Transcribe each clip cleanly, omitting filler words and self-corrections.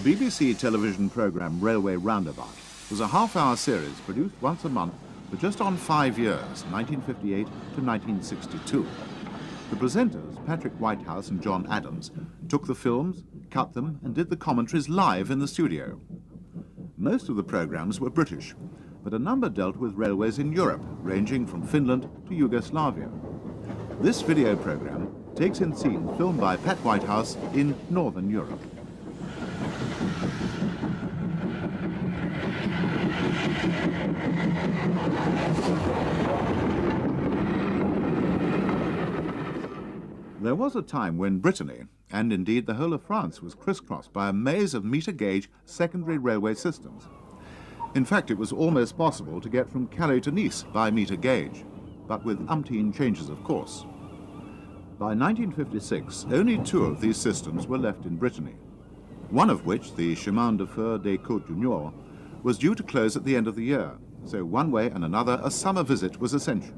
BBC television programme Railway Roundabout was a half-hour series produced once a month for just on 5 years, 1958 to 1962. The presenters, Patrick Whitehouse and John Adams, took the films, cut them and did the commentaries live in the studio. Most of the programmes were British, but a number dealt with railways in Europe, ranging from Finland to Yugoslavia. This video programme takes in scenes filmed by Pat Whitehouse in Northern Europe. There was a time when Brittany, and indeed the whole of France, was crisscrossed by a maze of metre-gauge secondary railway systems. In fact, it was almost possible to get from Calais to Nice by metre gauge, but with umpteen changes of course. By 1956, only 2 of these systems were left in Brittany, one of which, the Chemin de Fer des Côtes du Nord, was due to close at the end of the year, so one way and another a summer visit was essential.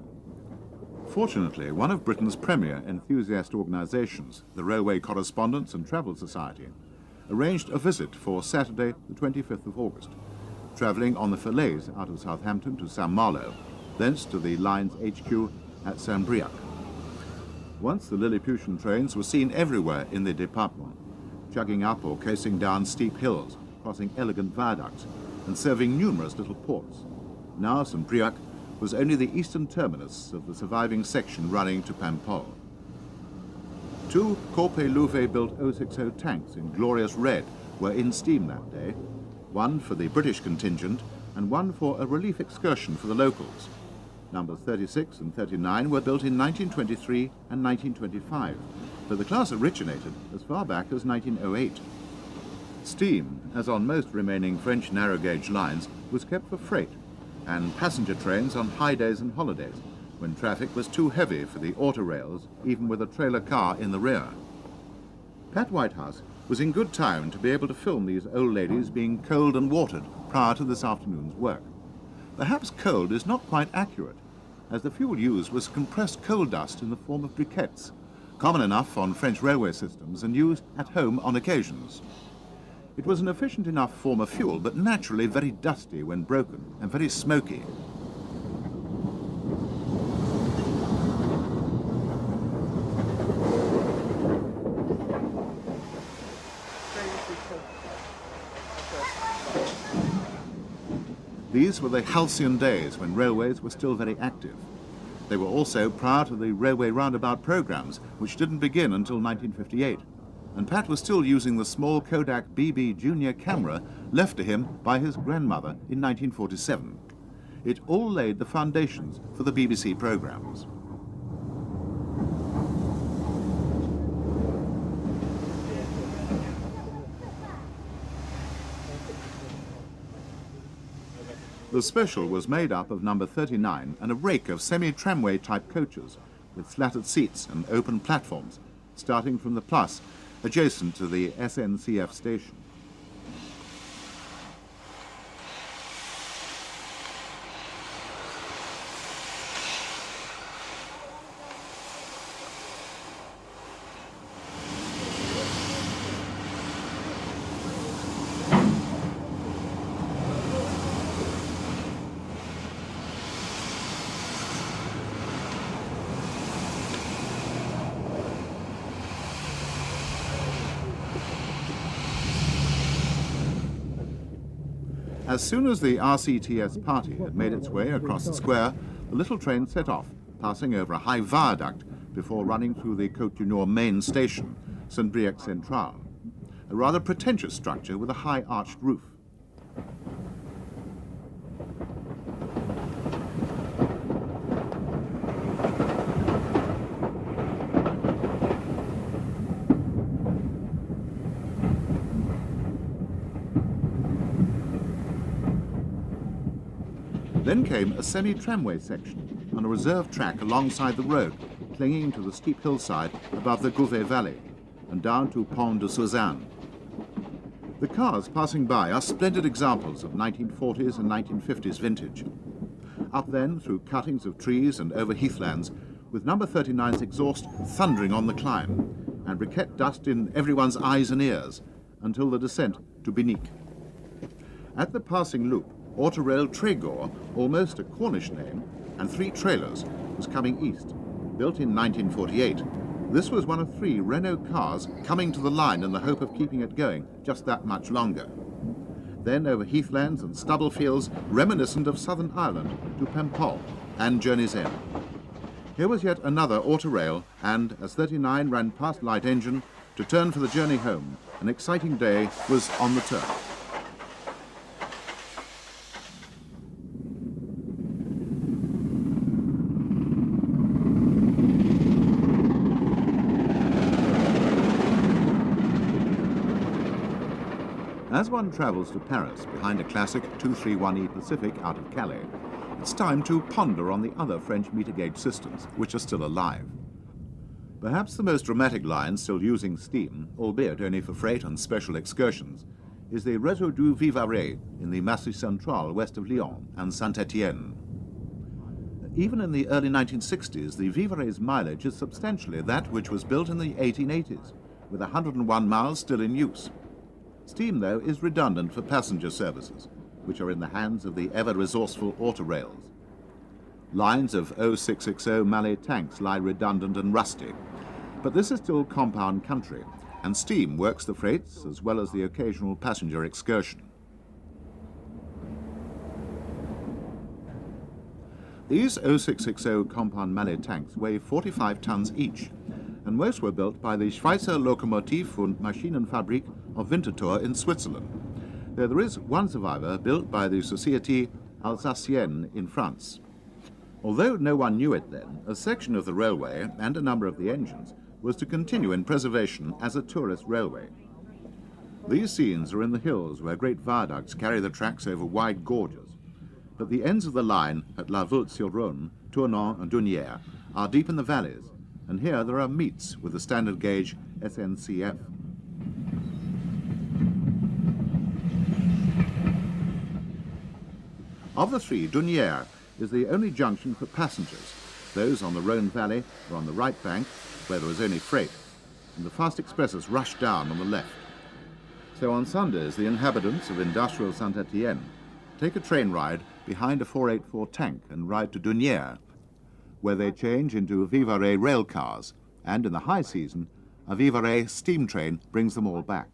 Fortunately, one of Britain's premier enthusiast organisations, the Railway Correspondence and Travel Society, arranged a visit for Saturday, the 25th of August, travelling on the Falaise out of Southampton to Saint-Malo, thence to the line's HQ at Saint-Brieuc. Once the Lilliputian trains were seen everywhere in the department, chugging up or coasting down steep hills, crossing elegant viaducts, and serving numerous little ports. Now Saint-Brieuc was only the eastern terminus of the surviving section running to Paimpol. 2 Corpé Louvet-built 060 tanks in glorious red were in steam that day, one for the British contingent and one for a relief excursion for the locals. Numbers 36 and 39 were built in 1923 and 1925, but the class originated as far back as 1908. Steam, as on most remaining French narrow-gauge lines, was kept for freight and passenger trains on high days and holidays, when traffic was too heavy for the autorails, even with a trailer car in the rear. Pat Whitehouse was in good time to be able to film these old ladies being coaled and watered prior to this afternoon's work. Perhaps coaled is not quite accurate, as the fuel used was compressed coal dust in the form of briquettes, common enough on French railway systems and used at home on occasions. It was an efficient enough form of fuel, but naturally very dusty when broken and very smoky. These were the halcyon days when railways were still very active. They were also prior to the Railway Roundabout programmes, which didn't begin until 1958. And Pat was still using the small Kodak BB Junior camera left to him by his grandmother in 1947. It all laid the foundations for the BBC programmes. The special was made up of number 39 and a rake of semi-tramway type coaches with slatted seats and open platforms, starting from the Plus, adjacent to the SNCF station. As soon as the RCTS party had made its way across the square, the little train set off, passing over a high viaduct before running through the Côte du Nord main station, Saint-Brieuc Central, a rather pretentious structure with a high arched roof. Then came a semi-tramway section on a reserved track alongside the road, clinging to the steep hillside above the Gouvet Valley and down to Pont de Suzanne. The cars passing by are splendid examples of 1940s and 1950s vintage. Up then through cuttings of trees and over heathlands, with number 39's exhaust thundering on the climb and briquette dust in everyone's eyes and ears, until the descent to Binic. At the passing loop, Autorail Tregor, almost a Cornish name, and 3 trailers, was coming east. Built in 1948, this was one of 3 Renault cars coming to the line in the hope of keeping it going just that much longer. Then over heathlands and stubble fields reminiscent of southern Ireland to Pempol and Journey's End. Here was yet another Autorail, and as 39 ran past Light Engine to turn for the journey home, an exciting day was on the turn. As one travels to Paris behind a classic 231E Pacific out of Calais, it's time to ponder on the other French meter gauge systems which are still alive. Perhaps the most dramatic line still using steam, albeit only for freight and special excursions, is the Réseau du Vivarais in the Massif Central west of Lyon and Saint-Étienne. Even in the early 1960s, the Vivarais' mileage is substantially that which was built in the 1880s, with 101 miles still in use. Steam, though, is redundant for passenger services, which are in the hands of the ever-resourceful Autorails. Lines of 0660 Mallet tanks lie redundant and rusty, but this is still compound country, and steam works the freights as well as the occasional passenger excursion. These 0660 compound Mallet tanks weigh 45 tons each, and most were built by the Schweizer Lokomotiv- und Maschinenfabrik of Winterthur in Switzerland, though there is one survivor built by the Société Alsacienne in France. Although no one knew it then, a section of the railway and a number of the engines was to continue in preservation as a tourist railway. These scenes are in the hills where great viaducts carry the tracks over wide gorges, but the ends of the line at La Voulte-sur-Rhône, Tournon and Dunières are deep in the valleys, and here there are meets with the standard gauge SNCF. Of the 3, Dunières is the only junction for passengers, those on the Rhône Valley are on the right bank, where there is only freight, and the fast expresses rush down on the left. So on Sundays, the inhabitants of industrial Saint-Étienne take a train ride behind a 484 tank and ride to Dunières, where they change into Vivarais rail cars, and in the high season, a Vivarais steam train brings them all back.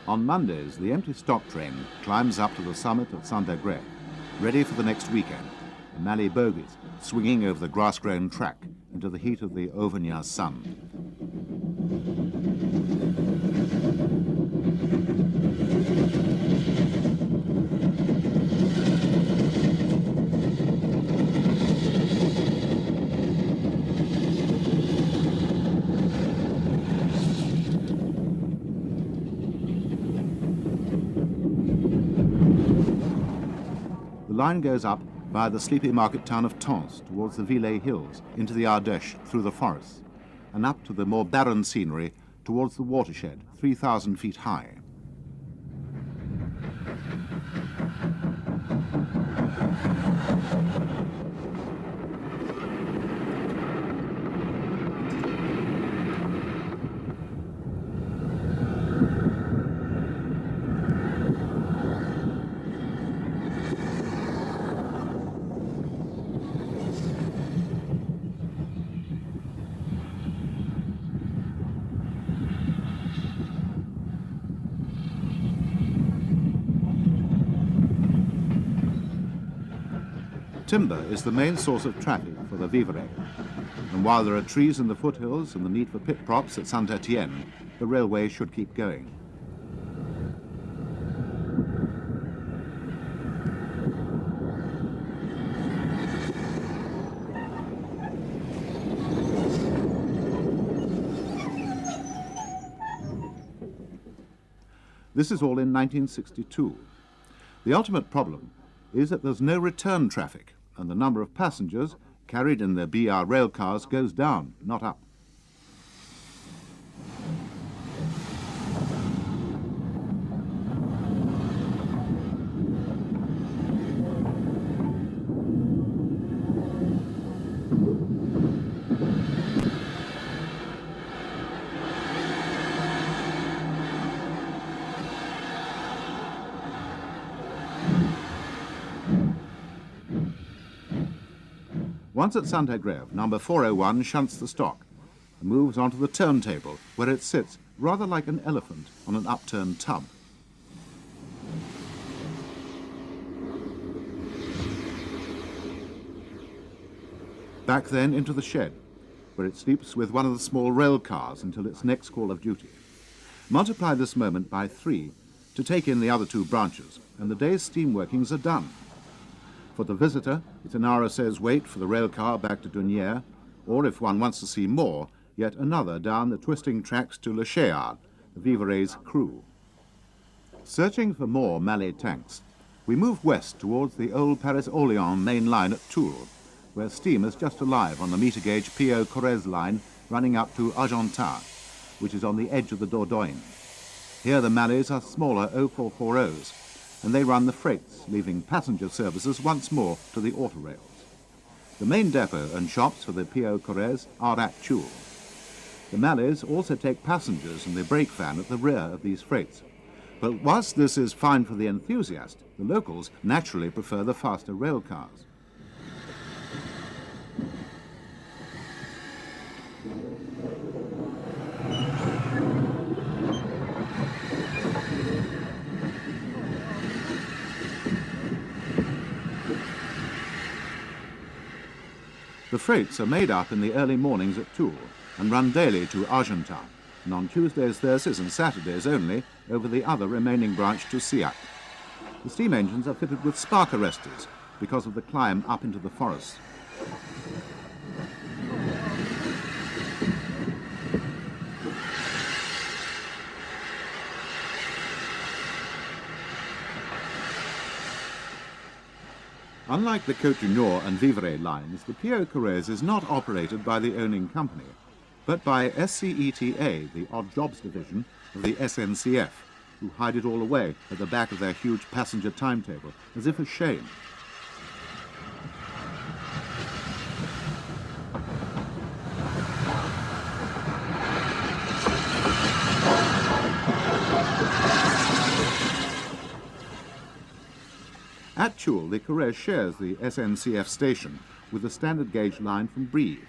On Mondays, the empty stock train climbs up to the summit of Saint-Agrès, ready for the next weekend, the Mallet bogies swinging over the grass-grown track into the heat of the Auvergnat sun. The line goes up via the sleepy market town of Tence towards the Villers Hills, into the Ardèche through the forests, and up to the more barren scenery towards the watershed, 3,000 feet high. Timber is the main source of traffic for the Vivarais, and while there are trees in the foothills and the need for pit props at Saint-Étienne, the railway should keep going. This is all in 1962. The ultimate problem is that there's no return traffic, and the number of passengers carried in the BR rail cars goes down, not up. Once at Santa Greve, number 401 shunts the stock and moves onto the turntable, where it sits rather like an elephant on an upturned tub. Back then into the shed, where it sleeps with one of the small rail cars until its next call of duty. Multiply this moment by 3 to take in the other 2 branches, and the day's steam workings are done. For the visitor, it's an hour or so's wait for the rail car back to Dunière, or if one wants to see more, yet another down the twisting tracks to Le Chéard, the Vivarais' crew. Searching for more Mallet tanks, we move west towards the old Paris-Orléans main line at Toul, where steam is just alive on the meter-gauge Pio-Corrèze line running up to Argentat, which is on the edge of the Dordogne. Here the Mallets are smaller 0440s, and they run the freights, leaving passenger services once more to the autorails. The main depot and shops for the Pio-Corrèze are at Toul. The Mallets also take passengers in the brake van at the rear of these freights. But whilst this is fine for the enthusiast, the locals naturally prefer the faster rail cars. The freights are made up in the early mornings at Toul and run daily to Argentat, and on Tuesdays, Thursdays and Saturdays only over the other remaining branch to Siac. The steam engines are fitted with spark arresters because of the climb up into the forest. Unlike the Côte du Nord and Vivarais lines, the Pio-Corrèze is not operated by the owning company, but by SCETA, the odd jobs division of the SNCF, who hide it all away at the back of their huge passenger timetable, as if ashamed. At Toul, the Corrèze shares the SNCF station with the standard gauge line from Brive.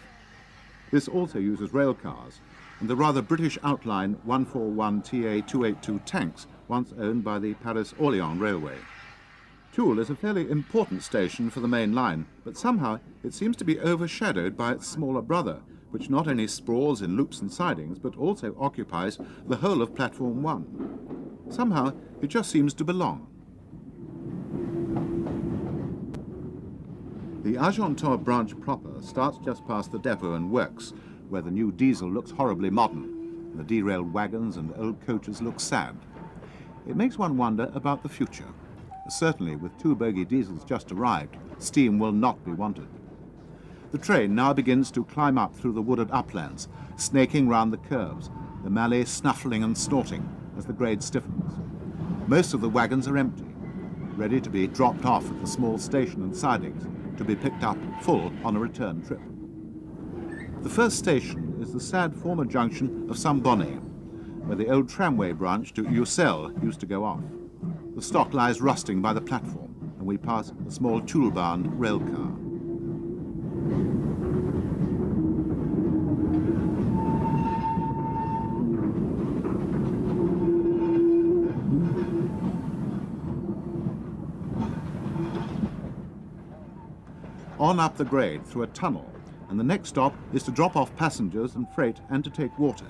This also uses rail cars and the rather British outline 141 TA282 tanks once owned by the Paris-Orléans Railway. Toul is a fairly important station for the main line, but somehow it seems to be overshadowed by its smaller brother, which not only sprawls in loops and sidings, but also occupies the whole of Platform 1. Somehow it just seems to belong. The Argentat branch proper starts just past the depot and works, where the new diesel looks horribly modern, and the derailed wagons and old coaches look sad. It makes one wonder about the future. Certainly, with 2 bogie diesels just arrived, steam will not be wanted. The train now begins to climb up through the wooded uplands, snaking round the curves, the Mallet snuffling and snorting as the grade stiffens. Most of the wagons are empty, ready to be dropped off at the small station and sidings, to be picked up full on a return trip. The first station is the sad former junction of Saint-Bonnet, where the old tramway branch to Ussel used to go off. The stock lies rusting by the platform, and we pass a small Toul-bound rail car. On up the grade through a tunnel, and the next stop is to drop off passengers and freight and to take water.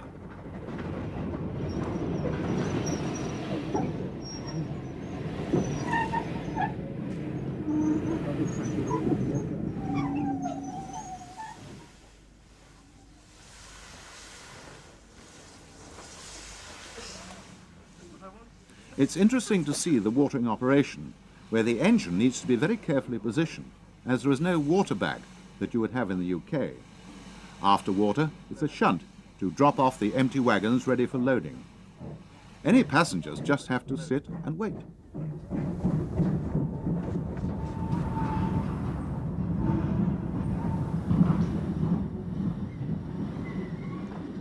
It's interesting to see the watering operation, where the engine needs to be very carefully positioned, as there is no water bag that you would have in the UK. After water, it's a shunt to drop off the empty wagons ready for loading. Any passengers just have to sit and wait.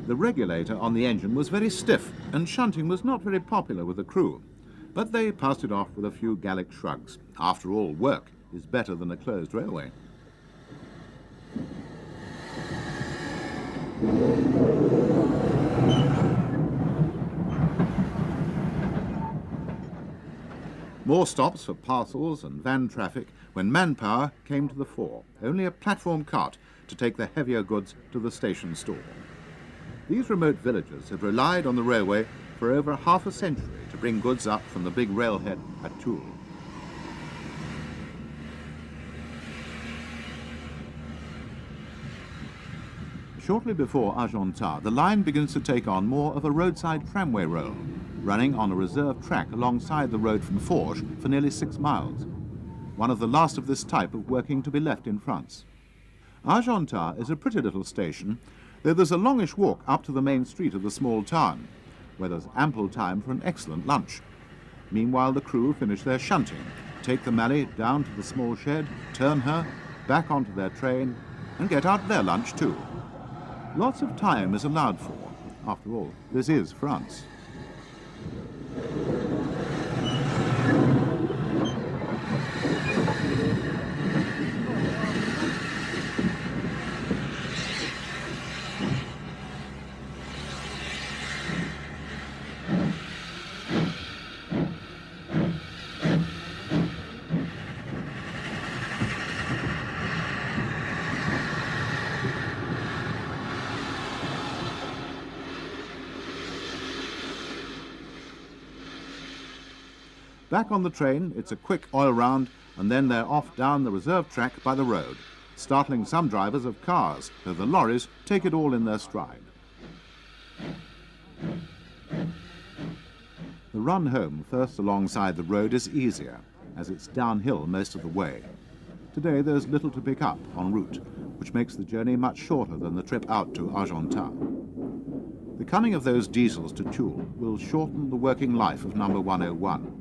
The regulator on the engine was very stiff, and shunting was not very popular with the crew. But they passed it off with a few Gallic shrugs. After all, work is better than a closed railway. More stops for parcels and van traffic when manpower came to the fore. Only a platform cart to take the heavier goods to the station store. These remote villages have relied on the railway for over half a century to bring goods up from the big railhead at Toul. Shortly before Argentat, the line begins to take on more of a roadside tramway role, running on a reserved track alongside the road from Forges for nearly 6 miles, one of the last of this type of working to be left in France. Argentat is a pretty little station, though there's a longish walk up to the main street of the small town, where there's ample time for an excellent lunch. Meanwhile, the crew finish their shunting, take the Mallet down to the small shed, turn her, back onto their train, and get out their lunch too. Lots of time is allowed for. After all, this is France. Back on the train, it's a quick oil round, and then they're off down the reserve track by the road, startling some drivers of cars, though the lorries take it all in their stride. The run home first alongside the road is easier, as it's downhill most of the way. Today there's little to pick up en route, which makes the journey much shorter than the trip out to Argentat. The coming of those diesels to Toul will shorten the working life of number 101,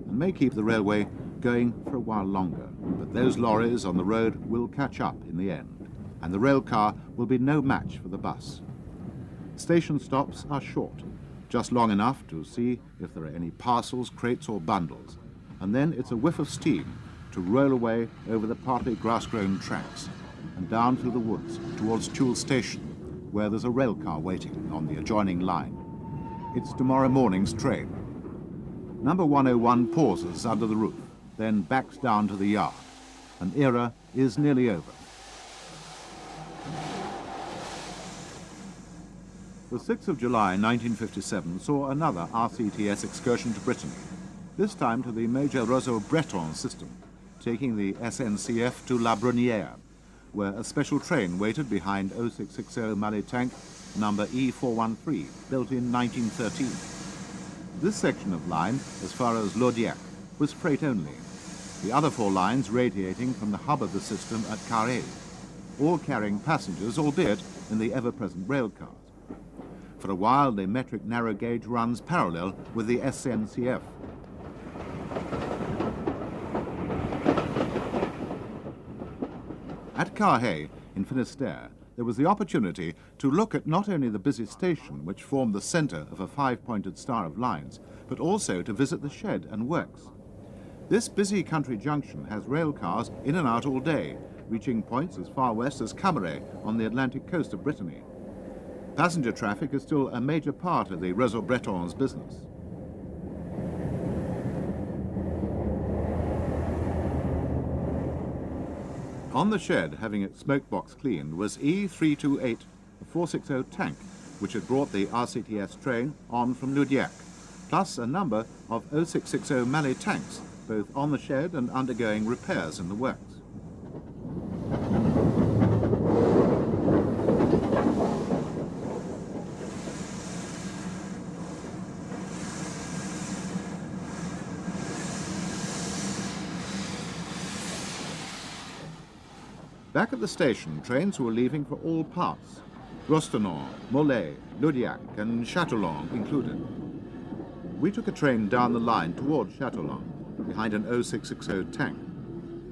and may keep the railway going for a while longer. But those lorries on the road will catch up in the end, and the rail car will be no match for the bus. Station stops are short, just long enough to see if there are any parcels, crates or bundles, and then it's a whiff of steam to roll away over the partly grass-grown tracks and down through the woods towards Toul Station, where there's a rail car waiting on the adjoining line. It's tomorrow morning's train. Number 101 pauses under the roof, then backs down to the yard. An era is nearly over. The 6th of July 1957 saw another RCTS excursion to Brittany, this time to the Major Roseau-Breton system, taking the SNCF to La Brunière, where a special train waited behind 0660 Mallet tank number E413, built in 1913. This section of line, as far as Laudiac, was freight only. The other 4 lines radiating from the hub of the system at Carhaix, all carrying passengers, albeit in the ever-present rail cars. For a while, the metric narrow gauge runs parallel with the SNCF. At Carhaix, in Finistère, there was the opportunity to look at not only the busy station, which formed the centre of a 5-pointed star of lines, but also to visit the shed and works. This busy country junction has rail cars in and out all day, reaching points as far west as Camaret on the Atlantic coast of Brittany. Passenger traffic is still a major part of the Roseau-Breton's business. On the shed, having its smoke box cleaned, was E328, a 460 tank, which had brought the RCTS train on from Laudiac, plus a number of 0660 Mallet tanks, both on the shed and undergoing repairs in the works. Back at the station, trains were leaving for all parts, Rostonon, Mollet, Ludiac and Châtillon included. We took a train down the line towards Châtillon, behind an 0660 tank.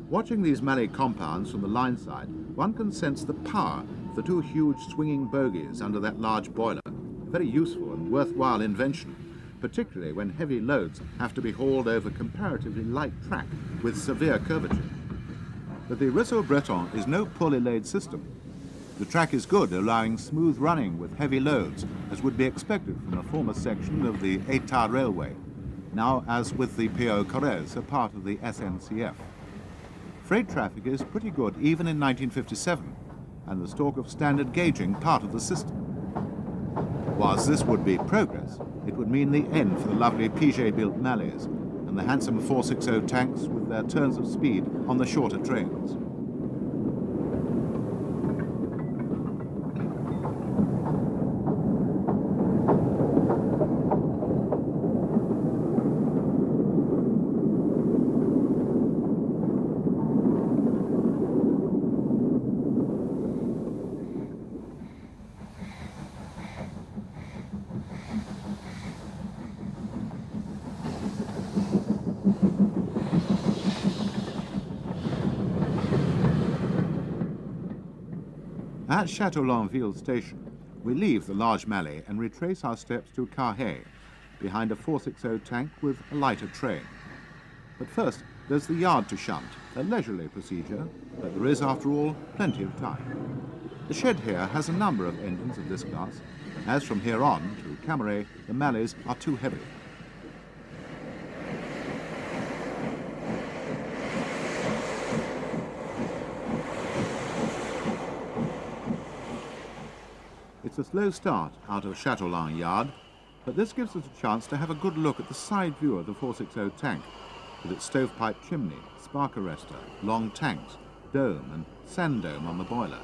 Watching these Mallet compounds from the line side, one can sense the power of the two huge swinging bogies under that large boiler. A very useful and worthwhile invention, particularly when heavy loads have to be hauled over comparatively light track with severe curvature. But the Réseau Breton is no poorly laid system. The track is good, allowing smooth running with heavy loads, as would be expected from a former section of the État Railway, now, as with the Pau-Corrèze, a part of the SNCF. Freight traffic is pretty good even in 1957, and the stalk of standard gauging part of the system. Whilst this would be progress, it would mean the end for the lovely Piaget-built Mallets and the handsome 460 tanks with their turns of speed on the shorter trains. At Château-Longueville station, we leave the large Mallet and retrace our steps to Carhaix, behind a 460 tank with a lighter train. But first, there's the yard to shunt, a leisurely procedure, but there is, after all, plenty of time. The shed here has a number of engines of this class, as from here on to Camaret, the Mallets are too heavy. It's a slow start out of Châteaulin yard, but this gives us a chance to have a good look at the side view of the 460 tank, with its stovepipe chimney, spark arrestor, long tanks, dome and sand dome on the boiler.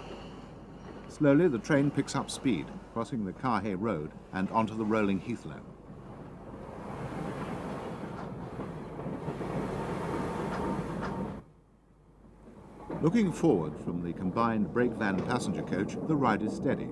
Slowly the train picks up speed, crossing the Carhaix road and onto the rolling heathland. Looking forward from the combined brake van passenger coach, the ride is steady.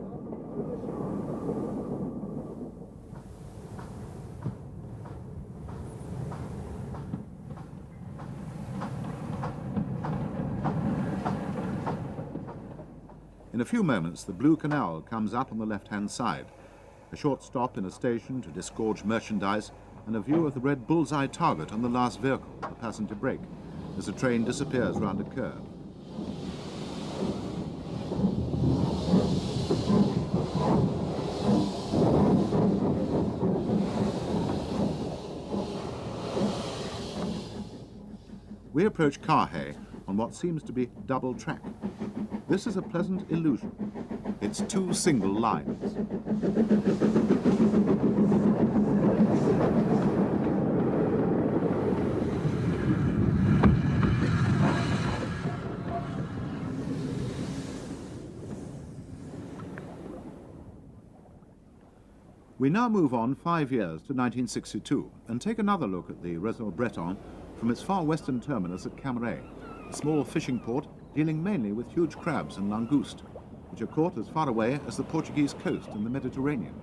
In a few moments, the Blue Canal comes up on the left-hand side. A short stop in a station to disgorge merchandise and a view of the red bullseye target on the last vehicle, the passenger brake, as the train disappears round a curve. We approach Carhaix on what seems to be double track. This is a pleasant illusion. It's two single lines. We now move on 5 years to 1962 and take another look at the Réseau Breton from its far western terminus at Camaret, a small fishing port dealing mainly with huge crabs and langoust, which are caught as far away as the Portuguese coast in the Mediterranean.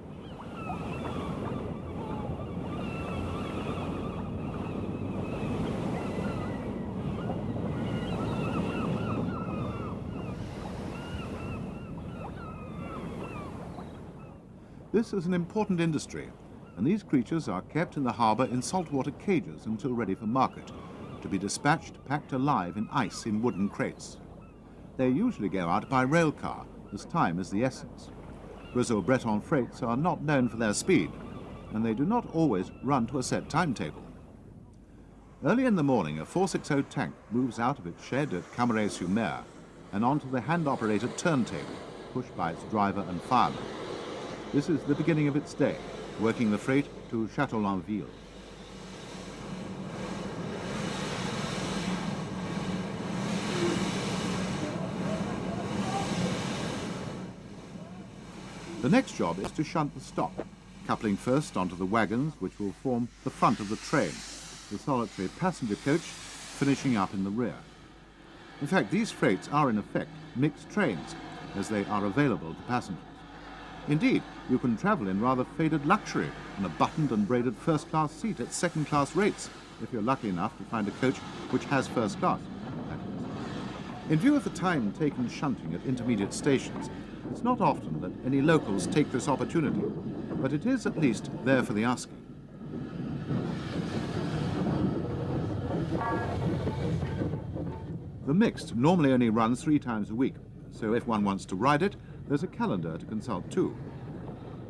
This is an important industry, and these creatures are kept in the harbour in saltwater cages until ready for market, to be dispatched packed alive in ice in wooden crates. They usually go out by rail car, as time is the essence. Réseau Breton freights are not known for their speed, and they do not always run to a set timetable. Early in the morning, a 460 tank moves out of its shed at Camaret-sur-Mer and onto the hand-operated turntable, pushed by its driver and fireman. This is the beginning of its day, working the freight to Château-Longueville. The next job is to shunt the stock, coupling first onto the wagons which will form the front of the train, the solitary passenger coach finishing up in the rear. In fact, these freights are in effect mixed trains, as they are available to passengers. Indeed, you can travel in rather faded luxury in a buttoned and braided first-class seat at second-class rates, if you're lucky enough to find a coach which has first class, that is. In view of the time taken shunting at intermediate stations, it's not often that any locals take this opportunity, but it is at least there for the asking. The mixed normally only runs 3 times a week, so if one wants to ride it, there's a calendar to consult too.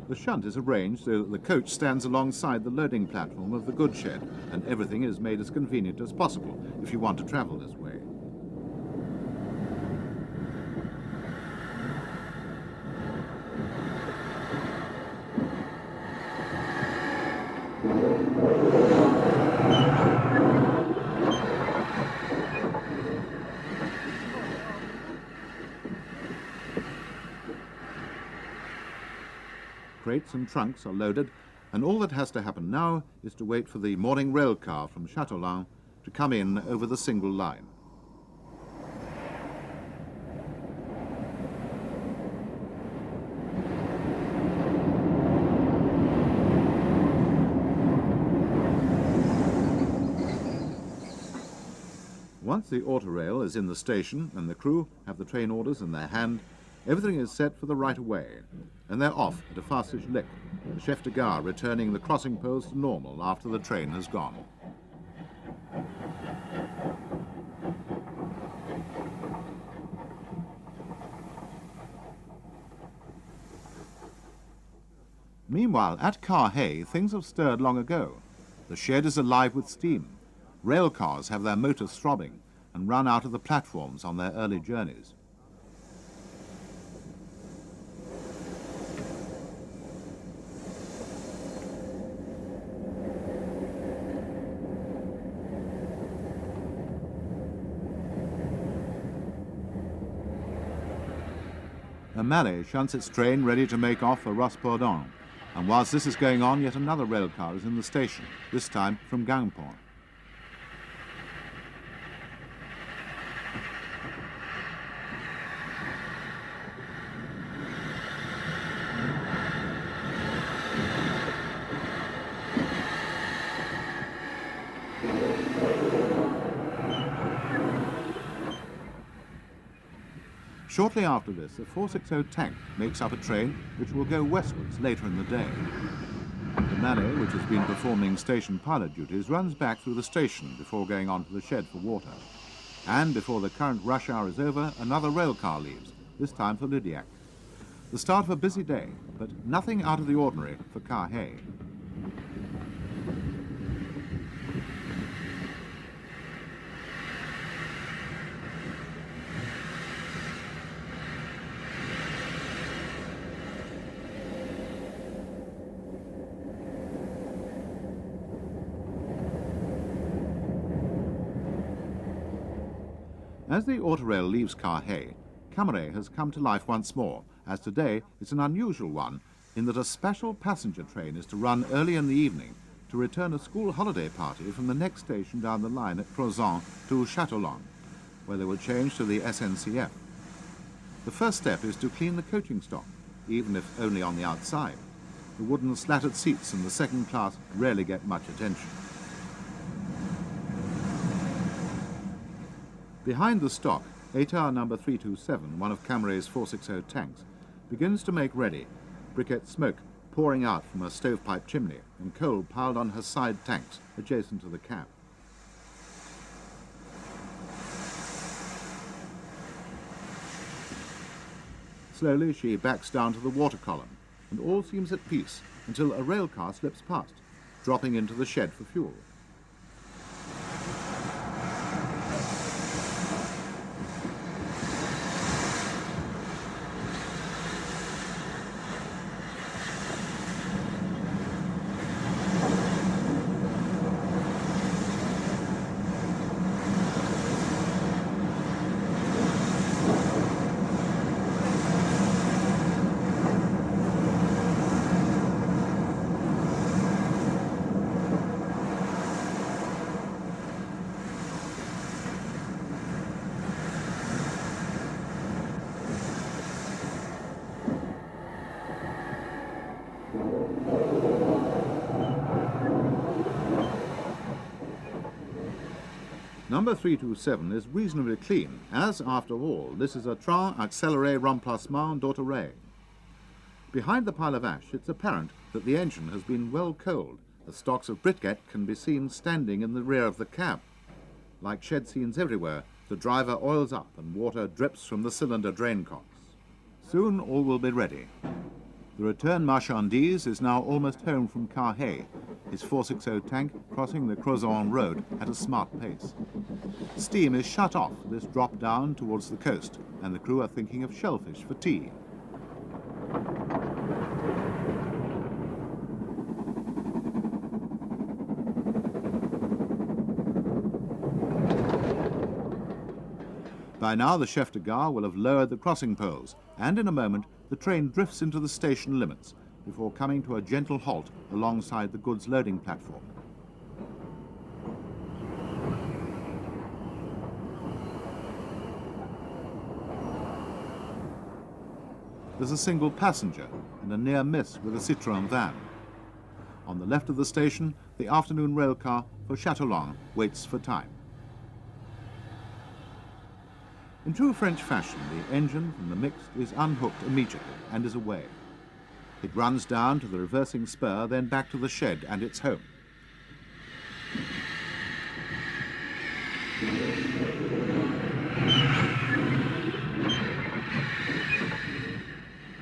The shunt is arranged so that the coach stands alongside the loading platform of the goods shed, and everything is made as convenient as possible if you want to travel this way. Crates and trunks are loaded, and all that has to happen now is to wait for the morning rail car from Châteaulin to come in over the single line. Once the autorail is in the station and the crew have the train orders in their hand, everything is set for the right of way, and they're off at a fastish lick, the chef de gare returning the crossing poles to normal after the train has gone. Meanwhile, at Carhaix, things have stirred long ago. The shed is alive with steam. Rail cars have their motors throbbing and run out of the platforms on their early journeys. A Mallet shunts its train ready to make off for Rospordon, and whilst this is going on, yet another rail car is in the station, this time from Gangpont. Shortly after this, a 460 tank makes up a train which will go westwards later in the day. The Mallet, which has been performing station pilot duties, runs back through the station before going on to the shed for water. And before the current rush hour is over, another rail car leaves, this time for Lydiac. The start of a busy day, but nothing out of the ordinary for Carhaix. As the autorail leaves Carhaix, Camaret has come to life once more, as today it's an unusual one in that a special passenger train is to run early in the evening to return a school holiday party from the next station down the line at Crozon to Châteaulin, where they will change to the SNCF. The first step is to clean the coaching stock, even if only on the outside. The wooden slatted seats in the second class rarely get much attention. Behind the stock, État number 327, one of Camaret's 460 tanks, begins to make ready, briquette smoke pouring out from a stovepipe chimney and coal piled on her side tanks adjacent to the cab. Slowly she backs down to the water column, and all seems at peace until a rail car slips past, dropping into the shed for fuel. Number 327 is reasonably clean, as, after all, this is a train accéléré remplacement d'autorail. Behind the pile of ash, it's apparent that the engine has been well coaled, as stocks of briquette can be seen standing in the rear of the cab. Like shed scenes everywhere, the driver oils up and water drips from the cylinder drain cocks. Soon all will be ready. The return marchandise is now almost home from Carhaix, his 460 tank crossing the Crozon road at a smart pace. Steam is shut off this drop down towards the coast, and the crew are thinking of shellfish for tea. By now the chef de gare will have lowered the crossing poles, and in a moment the train drifts into the station limits before coming to a gentle halt alongside the goods loading platform. There's a single passenger and a near miss with a Citroën van. On the left of the station, the afternoon rail car for Châtillon waits for time. In true French fashion, the engine from the mixed is unhooked immediately and is away. It runs down to the reversing spur, then back to the shed and its home.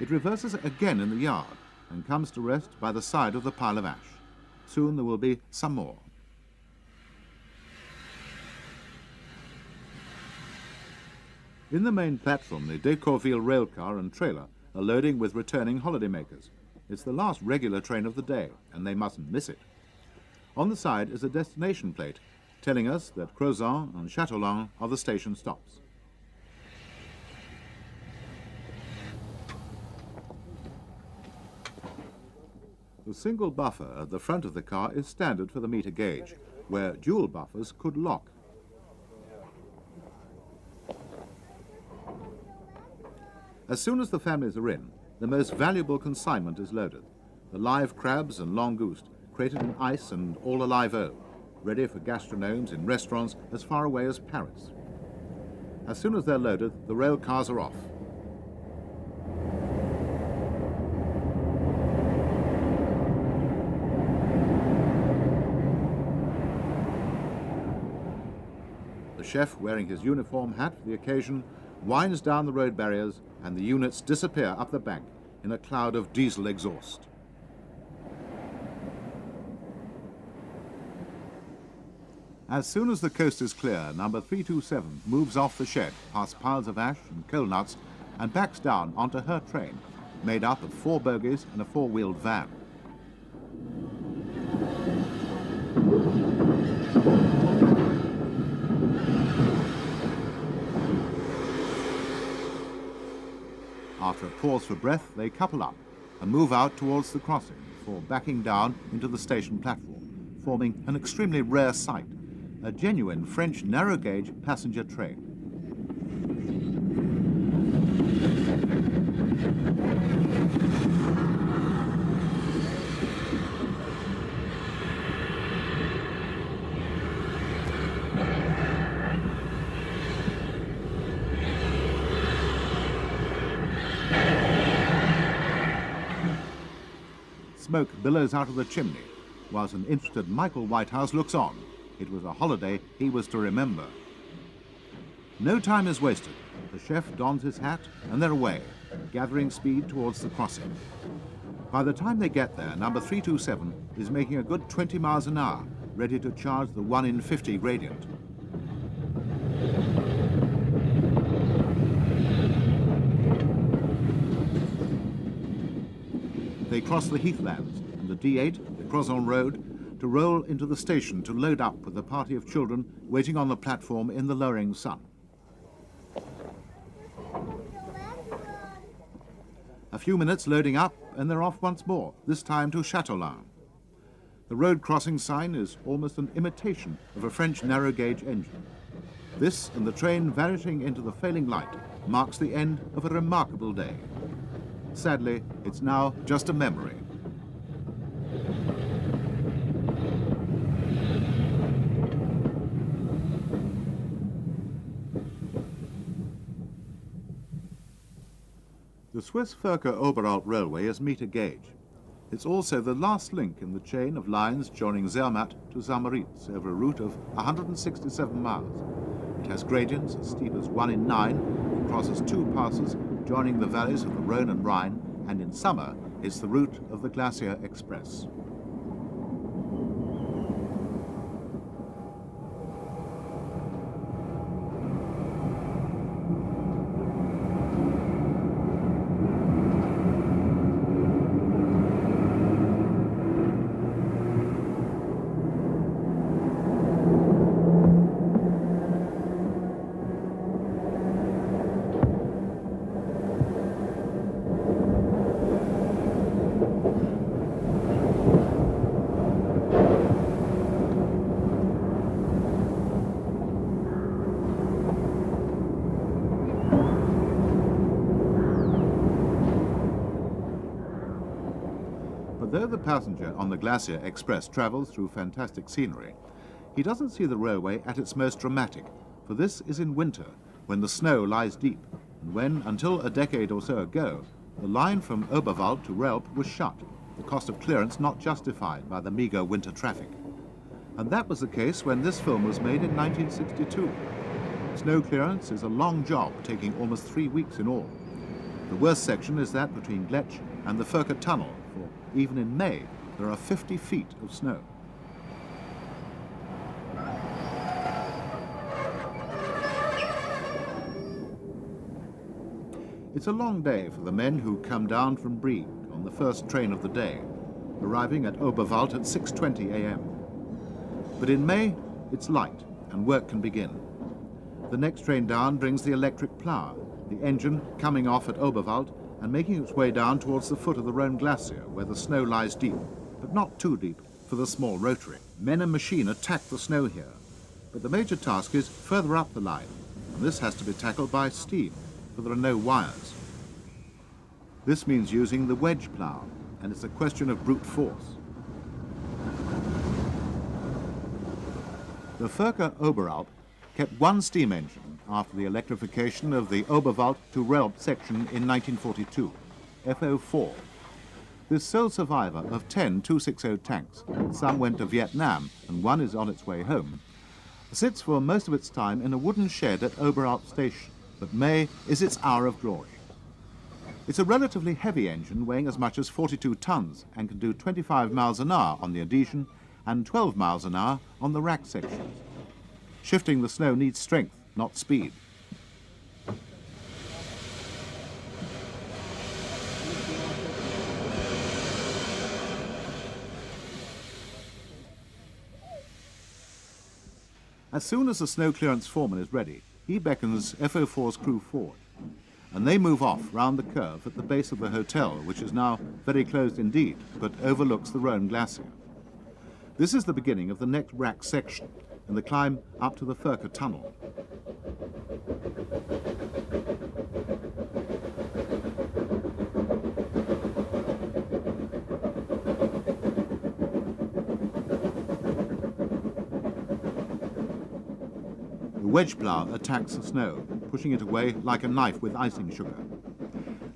It reverses again in the yard and comes to rest by the side of the pile of ash. Soon there will be some more. In the main platform, the Decauville railcar and trailer are loading with returning holidaymakers. It's the last regular train of the day, and they mustn't miss it. On the side is a destination plate telling us that Crozon and Châtillon are the station stops. The single buffer at the front of the car is standard for the meter gauge, where dual buffers could lock. As soon as the families are in, the most valuable consignment is loaded. The live crabs and langoustes, created in ice and all alive O, ready for gastronomes in restaurants as far away as Paris. As soon as they're loaded, the rail cars are off. The chef, wearing his uniform hat for the occasion, winds down the road barriers and the units disappear up the bank in a cloud of diesel exhaust. As soon as the coast is clear, number 327 moves off the shed, past piles of ash and coal nuts, and backs down onto her train, made up of 4 bogies and a 4-wheeled van. After a pause for breath, they couple up and move out towards the crossing before backing down into the station platform, forming an extremely rare sight, a genuine French narrow-gauge passenger train. Smoke billows out of the chimney, whilst an interested Michael Whitehouse looks on. It was a holiday he was to remember. No time is wasted. The chef dons his hat and they're away, gathering speed towards the crossing. By the time they get there, number 327 is making a good 20 miles an hour, ready to charge the 1 in 50 gradient. They cross the heathlands and the D8, the Crozon road, to roll into the station to load up with a party of children waiting on the platform in the lowering sun. A few minutes loading up and they're off once more, this time to Châtillon. The road crossing sign is almost an imitation of a French narrow-gauge engine. This and the train vanishing into the failing light marks the end of a remarkable day. Sadly, it's now just a memory. The Swiss Furka-Oberalp Railway is meter gauge. It's also the last link in the chain of lines joining Zermatt to Zamoritz over a route of 167 miles. It has gradients as steep as 1 in 9, it crosses 2 passes joining the valleys of the Rhone and Rhine, and in summer it's the route of the Glacier Express. Though the passenger on the Glacier Express travels through fantastic scenery, he doesn't see the railway at its most dramatic, for this is in winter, when the snow lies deep, and when, until a decade or so ago, the line from Oberwald to Relp was shut, the cost of clearance not justified by the meagre winter traffic. And that was the case when this film was made in 1962. Snow clearance is a long job, taking almost 3 weeks in all. The worst section is that between Glech and the Furka Tunnel, for even in May, there are 50 feet of snow. It's a long day for the men who come down from Brieg on the first train of the day, arriving at Oberwald at 6:20 a.m. But in May, it's light and work can begin. The next train down brings the electric plough, the engine coming off at Oberwald and making its way down towards the foot of the Rhone Glacier, where the snow lies deep, but not too deep for the small rotary. Men and machine attack the snow here, but the major task is further up the line, and this has to be tackled by steam, for there are no wires. This means using the wedge plough, and it's a question of brute force. The Furka Oberalp kept one steam engine after the electrification of the Oberwald to Relp section in 1942, FO4. This sole survivor of 10 260 tanks, some went to Vietnam and one is on its way home, sits for most of its time in a wooden shed at Oberalp station, but May is its hour of glory. It's a relatively heavy engine weighing as much as 42 tons and can do 25 miles an hour on the adhesion and 12 miles an hour on the rack sections. Shifting the snow needs strength, not speed. As soon as the snow clearance foreman is ready, he beckons FO4's crew forward, and they move off round the curve at the base of the hotel, which is now very closed indeed, but overlooks the Rhone Glacier. This is the beginning of the next rack section, and the climb up to the Furka Tunnel. The wedge plough attacks the snow, pushing it away like a knife with icing sugar.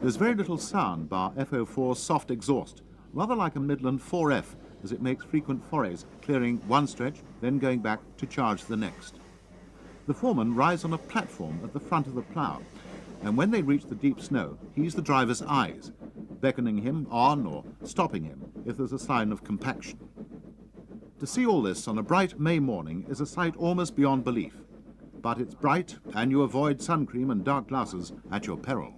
There's very little sound bar FO4's soft exhaust, rather like a Midland 4F, as it makes frequent forays, clearing one stretch, then going back to charge the next. The foreman rides on a platform at the front of the plough, and when they reach the deep snow, he's the driver's eyes, beckoning him on or stopping him if there's a sign of compaction. To see all this on a bright May morning is a sight almost beyond belief, but it's bright and you avoid sun cream and dark glasses at your peril.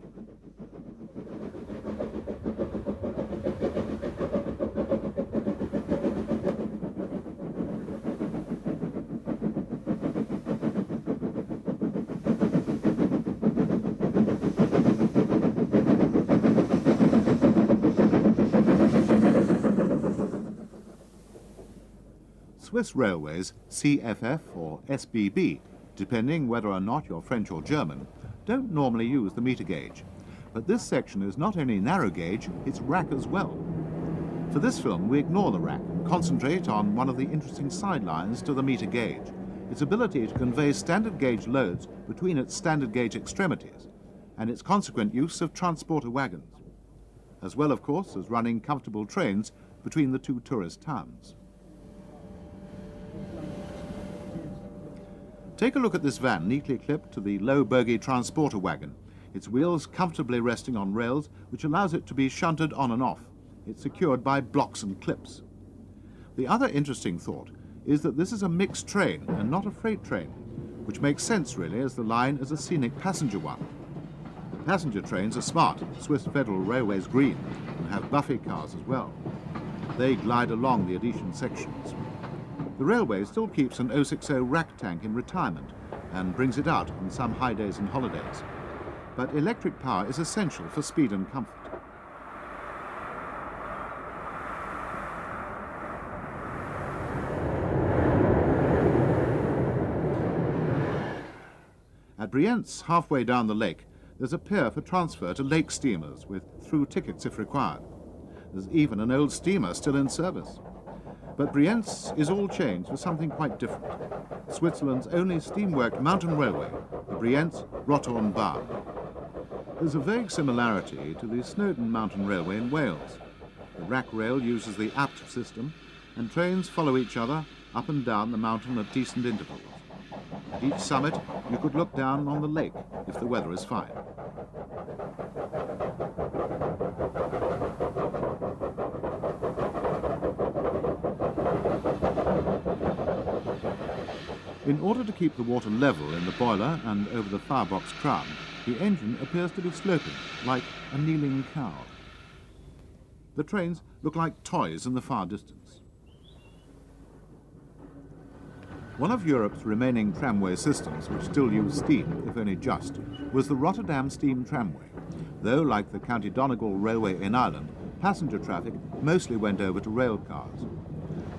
Swiss railways, CFF or SBB, depending whether or not you're French or German, don't normally use the meter gauge. But this section is not only narrow gauge, it's rack as well. For this film, we ignore the rack and concentrate on one of the interesting sidelines to the meter gauge, its ability to convey standard gauge loads between its standard gauge extremities. and its consequent use of transporter wagons, as well, of course, as running comfortable trains between the two tourist towns. Take a look at this van neatly clipped to the low bogie transporter wagon, its wheels comfortably resting on rails, which allows it to be shunted on and off. It's secured by blocks and clips. The other interesting thought is that this is a mixed train and not a freight train, which makes sense really, as the line is a scenic passenger one. The passenger trains are smart, Swiss Federal Railway's green, and have buffet cars as well. They glide along the adhesion sections. The railway still keeps an 060 rack tank in retirement and brings it out on some high days and holidays. But electric power is essential for speed and comfort. At Brienz, halfway down the lake, there's a pier for transfer to lake steamers with through tickets if required. There's even an old steamer still in service. But Brienz is all changed for something quite different. Switzerland's only steam-worked mountain railway, the Brienz-Rothorn-Bahn. There's a vague similarity to the Snowdon Mountain Railway in Wales. The rack rail uses the apt system, and trains follow each other up and down the mountain at decent intervals. At each summit, you could look down on the lake if the weather is fine. In order to keep the water level in the boiler and over the firebox crown, the engine appears to be sloping, like a kneeling cow. The trains look like toys in the far distance. One of Europe's remaining tramway systems, which still use steam, if only just, was the Rotterdam Steam Tramway, though, like the County Donegal Railway in Ireland, passenger traffic mostly went over to rail cars.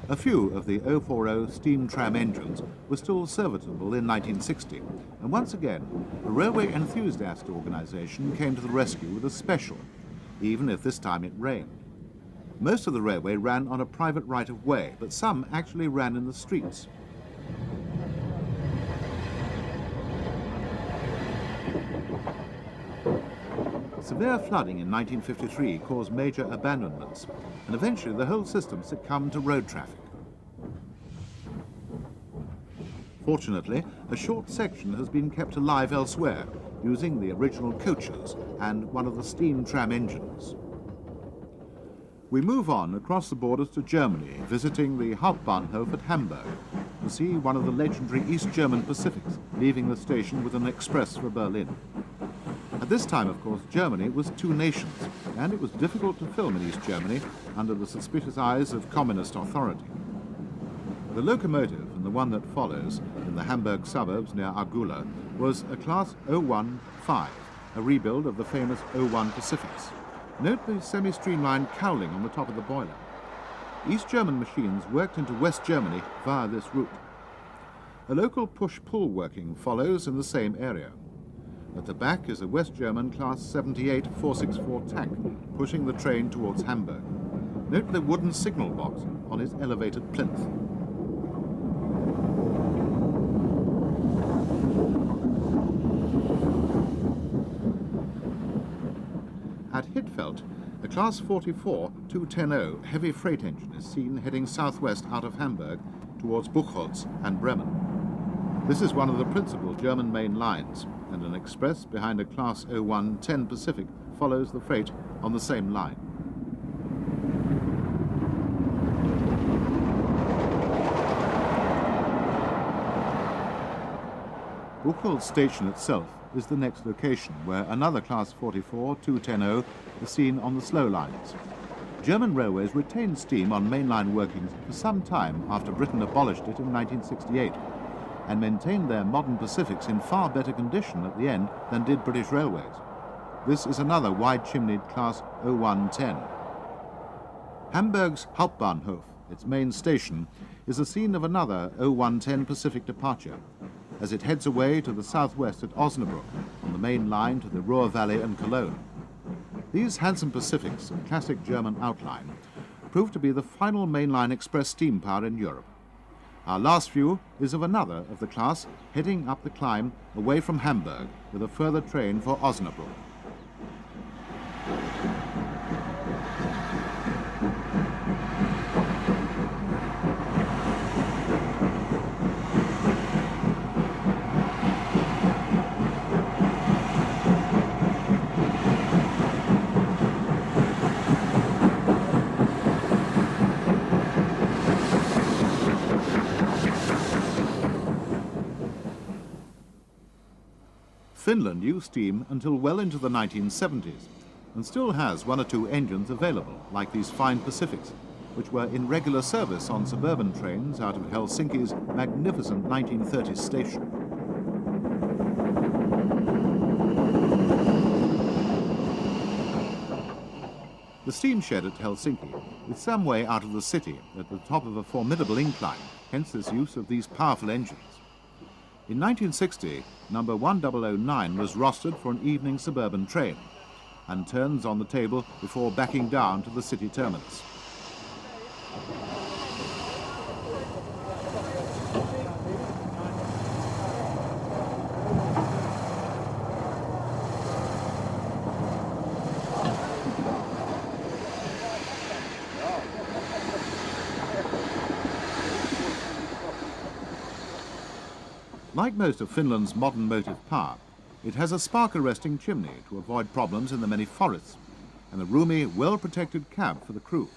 A few of the 040 steam tram engines were still serviceable in 1960, and once again, the Railway Enthusiast Organisation came to the rescue with a special, even if this time it rained. Most of the railway ran on a private right-of-way, but some actually ran in the streets. Severe flooding in 1953 caused major abandonments, and eventually the whole system succumbed to road traffic. Fortunately, a short section has been kept alive elsewhere, using the original coaches and one of the steam tram engines. We move on across the borders to Germany, visiting the Hauptbahnhof at Hamburg, to see one of the legendary East German Pacifics leaving the station with an express for Berlin. At this time, of course, Germany was two nations, and it was difficult to film in East Germany under the suspicious eyes of communist authority. The locomotive, and the one that follows, in the Hamburg suburbs near Argula, was a Class 015, a rebuild of the famous 01 Pacifics. Note the semi-streamlined cowling on the top of the boiler. East German machines worked into West Germany via this route. A local push-pull working follows in the same area. At the back is a West German Class 78 464 tank, pushing the train towards Hamburg. Note the wooden signal box on its elevated plinth. At Hittfeld, a Class 44 210 heavy freight engine is seen heading southwest out of Hamburg towards Buchholz and Bremen. This is one of the principal German main lines, and an express behind a Class 0110 Pacific follows the freight on the same line. Buchholz station itself is the next location, where another Class 44 210 is seen on the slow lines. German railways retained steam on mainline workings for some time after Britain abolished it in 1968, and maintained their modern Pacifics in far better condition at the end than did British Railways. This is another wide-chimneyed Class 0110. Hamburg's Hauptbahnhof, its main station, is the scene of another 0110 Pacific departure, as it heads away to the southwest at Osnabrück, on the main line to the Ruhr Valley and Cologne. These handsome Pacifics of classic German outline proved to be the final mainline express steam power in Europe. Our last view is of another of the class heading up the climb away from Hamburg with a further train for Osnabrück. Finland used steam until well into the 1970s and still has one or two engines available, like these fine Pacifics, which were in regular service on suburban trains out of Helsinki's magnificent 1930s station. The steam shed at Helsinki is some way out of the city at the top of a formidable incline, hence this use of these powerful engines. In 1960, number 1009 was rostered for an evening suburban train and turns on the table before backing down to the city terminus. Like most of Finland's modern motive power, it has a spark-arresting chimney to avoid problems in the many forests, and a roomy, well-protected cab for the crew.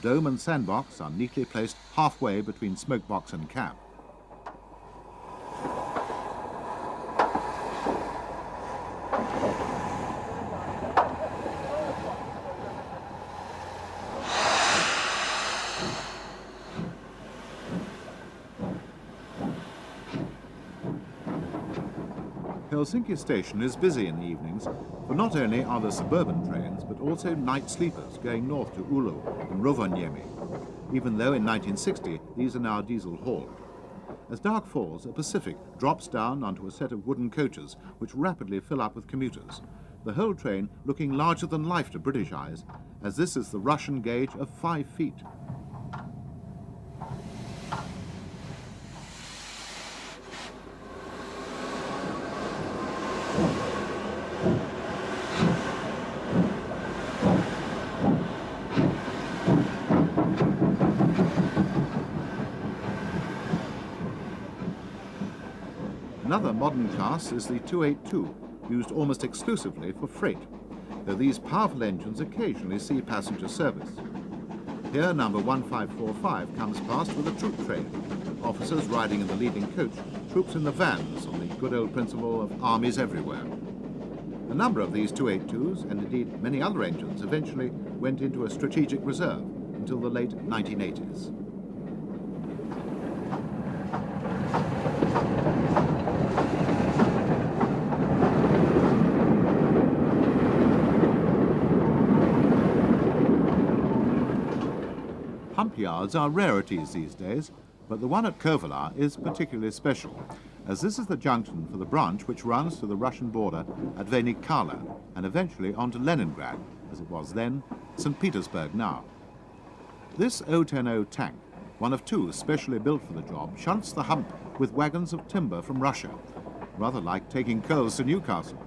Dome and sandbox are neatly placed halfway between smokebox and cab. Helsinki station is busy in the evenings, for not only are there suburban trains, but also night sleepers going north to Oulu and Rovaniemi, even though in 1960 these are now diesel-hauled. As dark falls, a Pacific drops down onto a set of wooden coaches which rapidly fill up with commuters, the whole train looking larger than life to British eyes, as this is the Russian gauge of 5 feet. Another modern class is the 282, used almost exclusively for freight, though these powerful engines occasionally see passenger service. Here number 1545 comes past with a troop train, officers riding in the leading coach, troops in the vans on the good old principle of armies everywhere. A number of these 282s, and indeed many other engines, eventually went into a strategic reserve until the late 1980s. Hump yards are rarities these days, but the one at Kouvola is particularly special, as this is the junction for the branch which runs to the Russian border at Veinikala and eventually on to Leningrad, as it was then, St. Petersburg now. This 010 tank, one of two specially built for the job, shunts the hump with wagons of timber from Russia, rather like taking coals to Newcastle.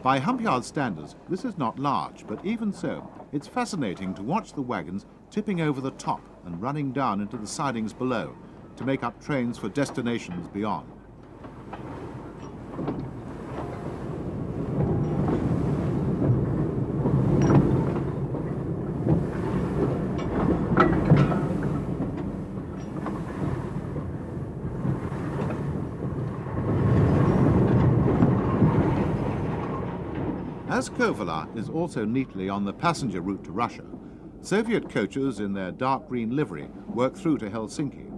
By hump yard standards, this is not large, but even so, it's fascinating to watch the wagons tipping over the top and running down into the sidings below to make up trains for destinations beyond. As Kouvola is also neatly on the passenger route to Russia, Soviet coaches in their dark green livery work through to Helsinki.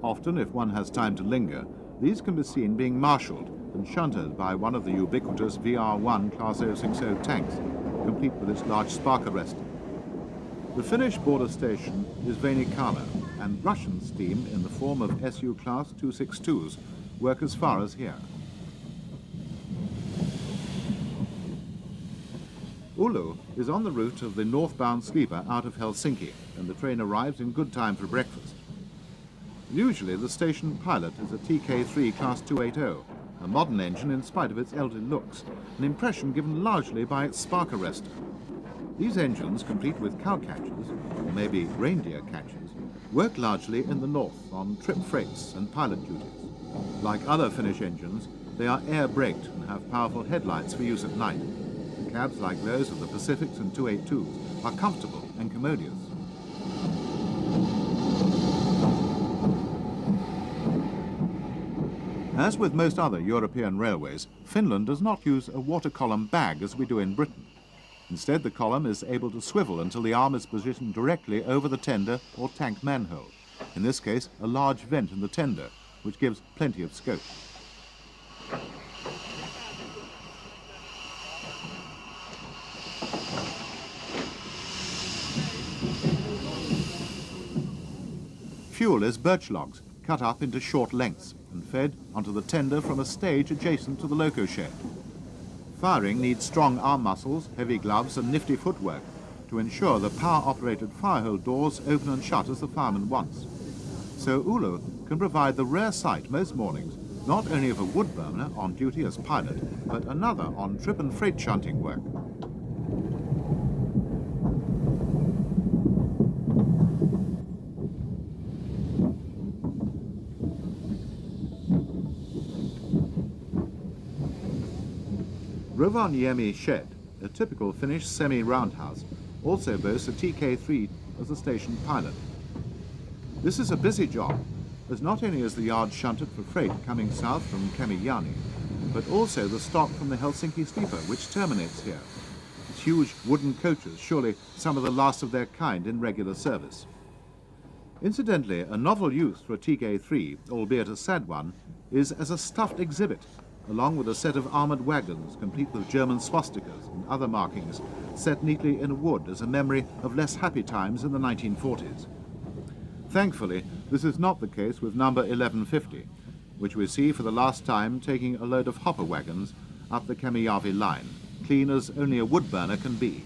Often, if one has time to linger, these can be seen being marshalled and shunted by one of the ubiquitous VR1 Class 060 tanks, complete with its large spark arrestor. The Finnish border station is Veinikala, and Russian steam in the form of SU Class 262s work as far as here. Oulu is on the route of the northbound sleeper out of Helsinki, and the train arrives in good time for breakfast. Usually the station pilot is a TK3 Class 280, a modern engine in spite of its elderly looks, an impression given largely by its spark arrestor. These engines, complete with cow catchers, or maybe reindeer catchers, work largely in the north on trip freights and pilot duties. Like other Finnish engines, they are air-braked and have powerful headlights for use at night. Cabs like those of the Pacifics and 282s are comfortable and commodious. As with most other European railways, Finland does not use a water column bag as we do in Britain. Instead, the column is able to swivel until the arm is positioned directly over the tender or tank manhole. In this case, a large vent in the tender, which gives plenty of scope. Fuel is birch logs, cut up into short lengths and fed onto the tender from a stage adjacent to the loco shed. Firing needs strong arm muscles, heavy gloves and nifty footwork to ensure the power-operated firehole doors open and shut as the fireman wants. So Ulo can provide the rare sight most mornings, not only of a wood burner on duty as pilot, but another on trip and freight shunting work. Rovaniemi shed, a typical Finnish semi-roundhouse, also boasts a TK3 as a station pilot. This is a busy job, as not only is the yard shunted for freight coming south from Kemijärvi, but also the stock from the Helsinki sleeper, which terminates here. Its huge wooden coaches, surely some of the last of their kind in regular service. Incidentally, a novel use for a TK3, albeit a sad one, is as a stuffed exhibit, along with a set of armoured wagons complete with German swastikas and other markings set neatly in wood as a memory of less happy times in the 1940s. Thankfully, this is not the case with number 1150, which we see for the last time taking a load of hopper wagons up the Kemijärvi line, clean as only a wood burner can be.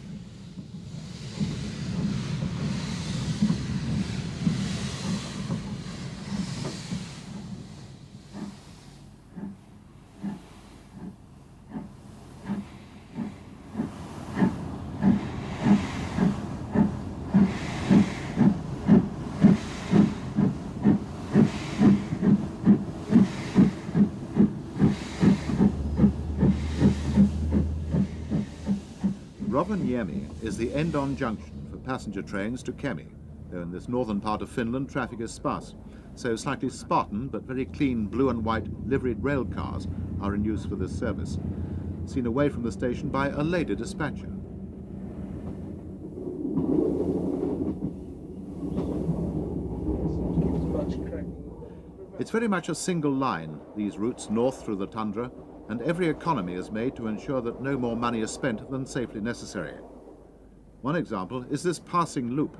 Rovaniemi is the end-on junction for passenger trains to Kemi, though in this northern part of Finland traffic is sparse, so slightly Spartan but very clean blue and white liveried rail cars are in use for this service, seen away from the station by a lady dispatcher. It's very much a single line, these routes north through the tundra, and every economy is made to ensure that no more money is spent than safely necessary. One example is this passing loop.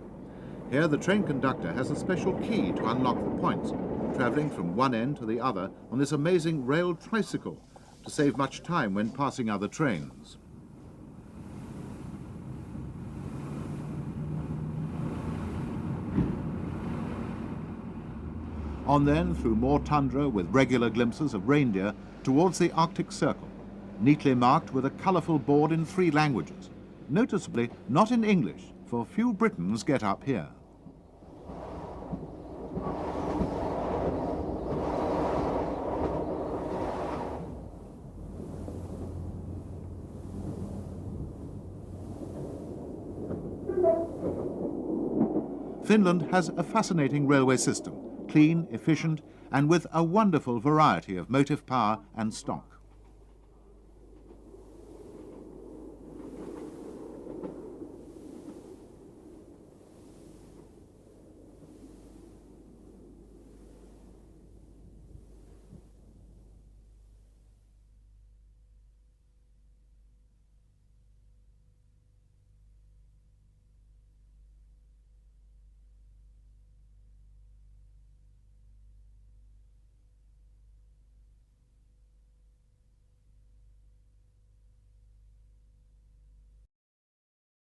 Here the train conductor has a special key to unlock the points, travelling from one end to the other on this amazing rail tricycle to save much time when passing other trains. On then through more tundra with regular glimpses of reindeer towards the Arctic Circle, neatly marked with a colourful board in 3 languages, noticeably not in English, for few Britons get up here. Finland has a fascinating railway system, clean, efficient, and with a wonderful variety of motive power and stock.